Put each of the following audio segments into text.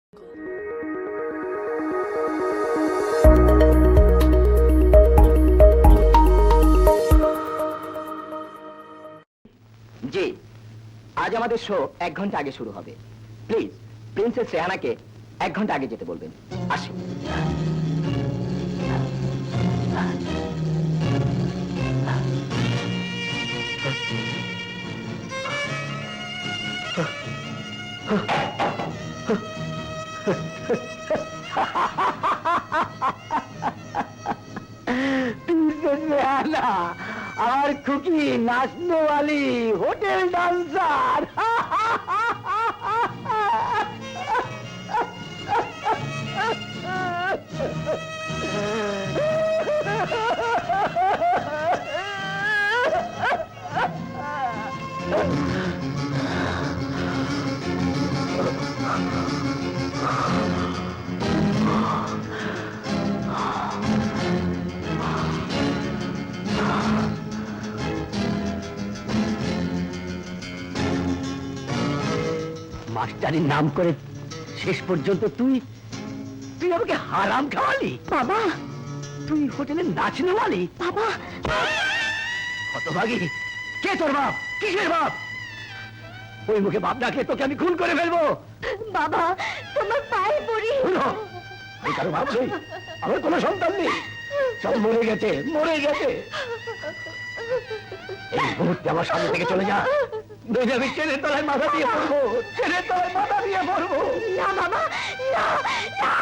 জি, আজ আমাদের শো 1 ঘন্টা আগে শুরু হবে। প্লিজ প্রিন্সেস রেহানাকে 1 ঘন্টা আগে যেতে বলবেন। আসি। প্রিন্সেস রেহানা আর খুকি নাচনে वाली হোটেল ডান্সার। মাস্টারের নাম করে শেষ পর্যন্ত তুই আমাকে হারাম খাওয়ালি। বাবা, তুই হোটেলে নাচনে वाली? বাবা, হতভাগী, কে তোর বাপ? কিসের বাপ? ওই মুখে বাপ ডাকলে তোকে আমি খুন করে ফেলবো। বাবা, তোমার পায়ে পড়ি। আমি কারো বাপ নই, আমার কোনো সন্তান নেই, সব মরে গেছে, মরে গেছে। এই মুহূর্তে আমার সামনে থেকে চলে যা, নইলে আমি ট্রেনের তলায় মাথা দিয়ে পড়বো, ট্রেনের তলায় মাথা দিয়ে পড়বো। না বাবা, না, না।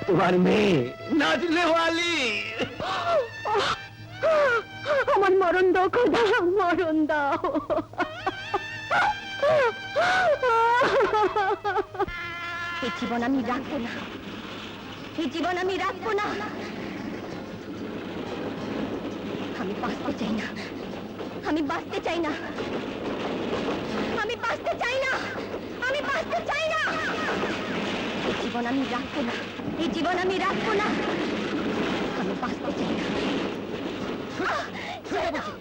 তোমার মেয়ে নাচনে वाली। আমার মরণ দাও খোদা, মরণ দাও। এই জীবন আমি রাখবো না, এই জীবন আমি রাখবো না। আমি বাঁচতে চাই না, আমি বাঁচতে চাই না, আমি বাঁচতে চাই না, আমি বাঁচতে চাই না। এই জীবন আমি রাখবো না, এই জীবন আমি রাখবো না, আমি বাঁচতে চাই না। ছেড়ে দাও,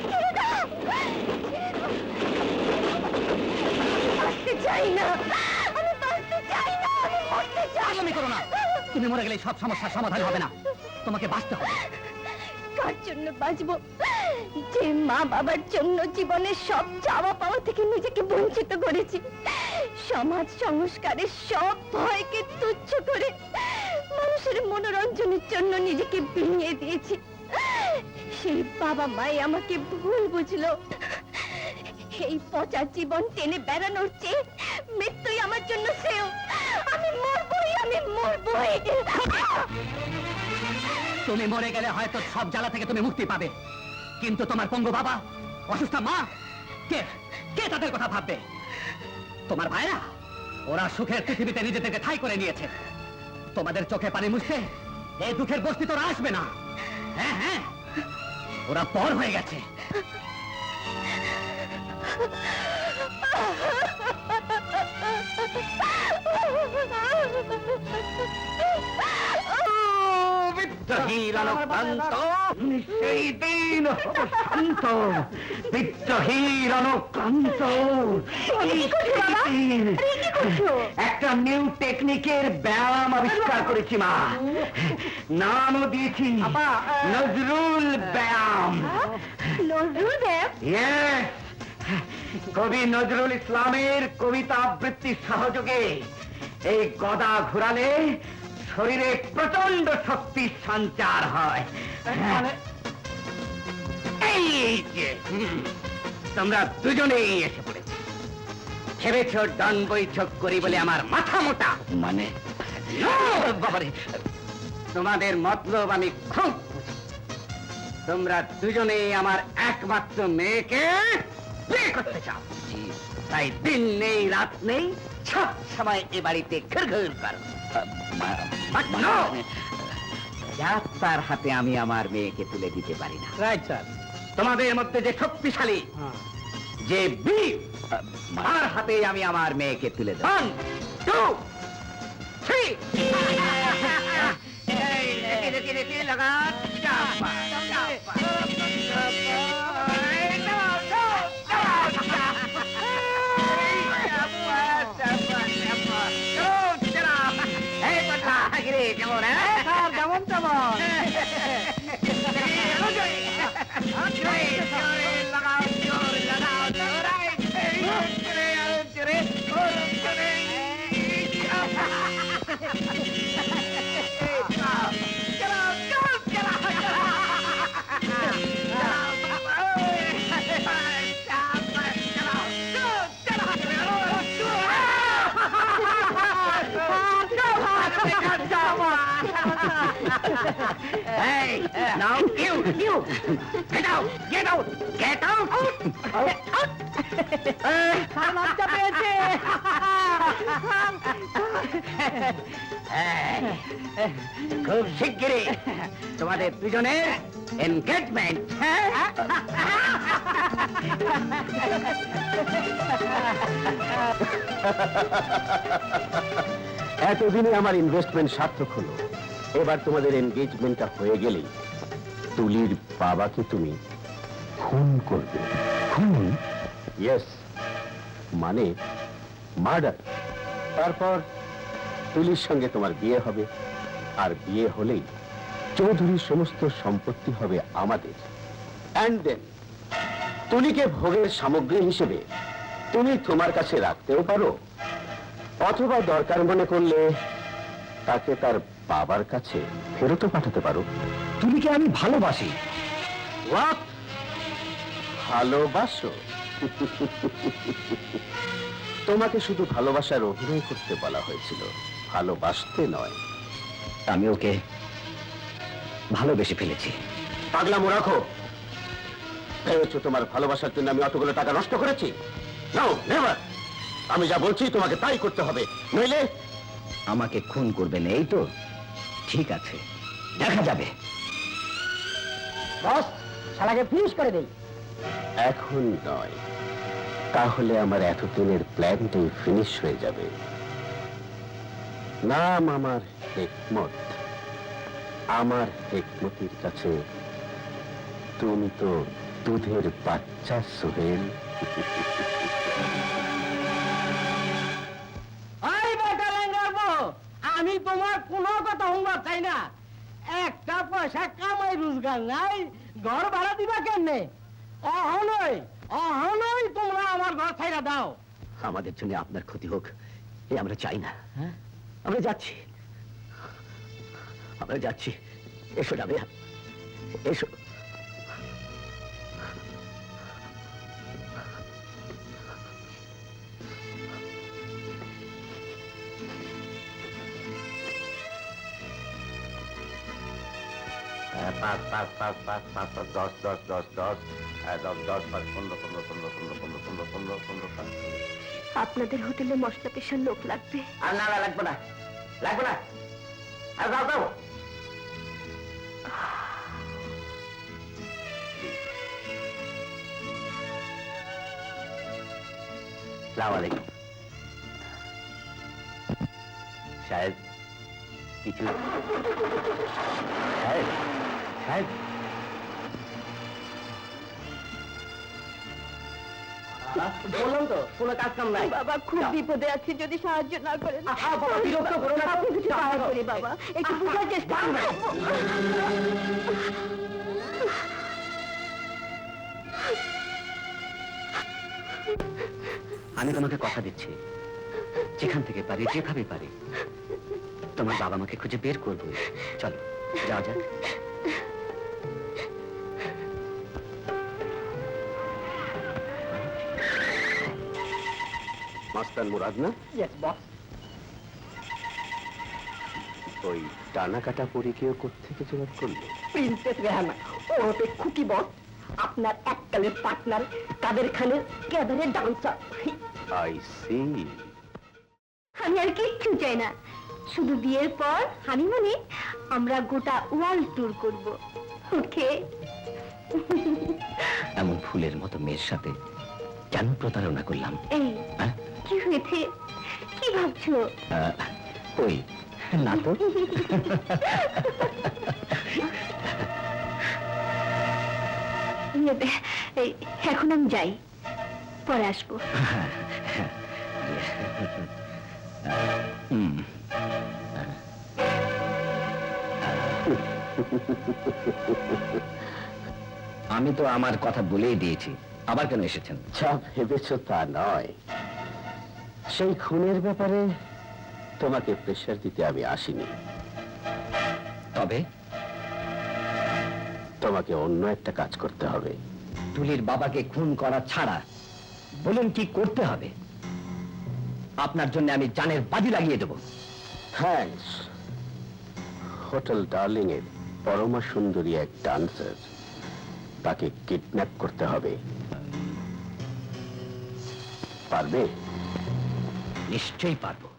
ছেড়ে দাও, ছেড়ে দাও। আমি বাঁচতে চাই না, আমি বাঁচতে চাই না, আমি মরতে চাই। পাগলামি করো না, তুমি মরে গেলে সব সমস্যার সমাধান হবে না, তোমাকে বাঁচতে হবে। কার জন্য বাঁচবো? যে মা বাবার জন্য জীবনের সব চাওয়া পাওয়া থেকে নিজেকে বঞ্চিত করেছি, সমাজ সংস্কারের সব ভয়কে তুচ্ছ করে মানুষের মনোরঞ্জনের জন্য নিজেকে ভেঙে দিয়েছি। সেই বাবা মাই আমাকে ভুল বুঝলো। এই পচা জীবন টেনে বেড়ানোর চেয়ে মৃত্যুই আমার জন্য শ্রেয়। আমি মরবই, আমি মরবই। তুমি মরে গেলে হয়তো সব জ্বালা থেকে তুমি মুক্তি পাবে, কিন্তু তোমার পঙ্গু বাবা, অসুস্থ মা, কে কে তাদের কথা ভাববে? তোমার ভাইরা, ওরা সুখের পৃথিবীতে নিজেদেরকে ঠাঁই করে নিয়েছে। তোমাদের চোখে পানি মুছতে এই দুঃখের বস্তি তোরা আসবে না। হ্যাঁ হ্যাঁ, ওরা পর হয়ে গেছে। বিদ্রোহীর অনুক্রান্ত সেই দিন হব শান্ত, বিদ্রোহীর অনুক্রান্ত। একটা নিউ টেকনিকের ব্যায়াম আবিষ্কার করেছি মা, নামও দিয়েছি নজরুল ব্যায়াম। নজরুল দেব? কবি নজরুল ইসলামের কবিতা আবৃত্তির সহযোগে এই গদা ঘুরালে শরীরে প্রচন্ড শক্তির সঞ্চার হয়। এই যে তোমরা দুজনেই এসে পড়েছ, ভেবেছ ডান বৈঠক করি বলে আমার মাথা মোটা। মানে বাবারে, তোমাদের মতলব আমি খুব বুঝি। তোমরা দুজনেই আমার একমাত্র মেয়েকে বিয়ে করতে চাও, তাই দিন নেই রাত নেই সব সময় এ বাড়িতে ঘুর ঘুর করো। তার হাতে আমি আমার মেয়েকে তুলে দিতে পারি না। রাইট স্যার, তোমাদের মধ্যে যে শক্তিশালী, যে বীর, তার হাতে আমি আমার মেয়েকে তুলে দেব। 1, 2, 3 লাগান। Now you, get out, get out, get out. বাচ্চা পেয়েছে। খুব শিগগিরই তোমাদের দুজনের এনগেজমেন্ট। এতদিনে আমার ইনভেস্টমেন্ট সার্থক হলো। এবার তোমাদের এনগেজমেন্টটা হয়ে গেলেই তুলির বাবাকে তুমি খুন করবে। খুন? ইয়েস, মানে মার্ডার। তারপর তুলির সঙ্গে তোমার বিয়ে হবে, আর বিয়ে হলেই চৌধুরীর সমস্ত সম্পত্তি হবে আমাদের। অ্যান্ড দেন তুলিকে ভোগের সামগ্রী হিসেবে তুমি তোমার কাছে রাখতেও পারো, অথবা দরকার মনে করলে তাকে তার বাবার কাছে ফেরতও পাঠাতে পারো। তুলিকে আমি ভালোবাসি। What? ভালোবাসো? তোমাকে শুধু ভালোবাসার অভিনয় করতে বলা হয়েছিল, ভালোবাসতে নয়। আমি ওকে ভালোবেসে ফেলেছি। পাগলামো রাখো। ভেবেছো তোমার ভালোবাসার জন্য আমি অতগুলো টাকা নষ্ট করেছি? No, never. আমি যা বলছি তোমাকে তাই করতে হবে, নইলে আমাকে খুন করবেন, এই তো? ঠিক আছে, দেখা যাবে। বস, শালাকে ফিনিশ করে দেই। এখন নয়, তাহলে আমার এতদিনের প্ল্যানটাই ফিনিশ হয়ে যাবে। নাম আমার হেকমত। আমার হেকমতির কাছে তুমি তো দুধের বাচ্চা, সোহেল। আমি তোমার কোনো কথা শুনবার চাই না। একটা পয়সা কামাই রোজগার নাই, ঘর ভাড়া দিবা কেমনে? অহনই তোমরা আমার ঘর ছাইরা দাও। আমাদের জন্য আপনার ক্ষতি হোক, এ আমরা চাই না। আমরা যাচ্ছি, আমরা যাচ্ছি। এসো যাবে, এসো। পাঁচ পাঁচ পাঁচ পাঁচ পাঁচ পাঁচ 10 10 10 10 10 10 5 15 15 15 15 15 15 15 15। আপনাদের হোটেলে মশলা পেশার লোক লাগবে। আর না, লাগবে না, লাগবে না। আর যাও, যাও। সালাম আলাইকুম সাহেব। কিছু সাহেব, সাহেব, বললাম তো কোনো কাজ কাম নাই। বাবা খুব বিপদে আছে, যদি সাহায্য না করেন। বাবা, বিরক্ত করো না। আপনি কিছু সাহায্য করি বাবা, একটু বুঝার চেষ্টা করুন। আমি তোমাকে কথা দিচ্ছি, যেখান থেকে পারি, যেভাবে পারি, তোমার বাবা মাকে খুঁজে বের করবো। চলো যাওয়া যাক। মাস্তান মুরাদ না? Yes boss. ওই টানা কাটা পরীক্ষা কোত্থেকে জোগাড় করলো? প্রিন্সেস রেহানা, ও হচ্ছে খুকি বস, আপনার এককালের পার্টনার, কাদের খানের ক্যাবারে ডান্সার। I C. আমি আর কিচ্ছু চাই না, শুধু বিয়ের পর হানিমুনে আমরা গোটা ওয়ার্ল্ড ট্যুর করব। ওকে? এমন ফুলের মতো মেয়ের সাথে কেন প্রতারণা করলাম? এই হ্যাঁ? কি হয়েছে, কি ভাবছো? ওই না তো। এই, এখন আমি যাই, পরে আসবো। আমি তো আমার কথা বলেই দিয়েছি, আবার কেন এসেছেন? যা ভেবেছ তা নয়, সেই খুনের ব্যাপারে তোমাকে প্রেশার দিতে আমি আসিনি। তবে তোমাকে অন্য একটা কাজ করতে হবে। তুলির বাবাকে খুন করা ছাড়া বলুন কি করতে হবে? আপনার জন্য আমি জানের বাজি লাগিয়ে দেব। থ্যাঙ্কস। হোটেল ডার্লিং এর পরমা সুন্দরী এক ডান্সার, তাকে কিডন্যাপ করতে হবে। পারবে? নিশ্চয়ই পারবো।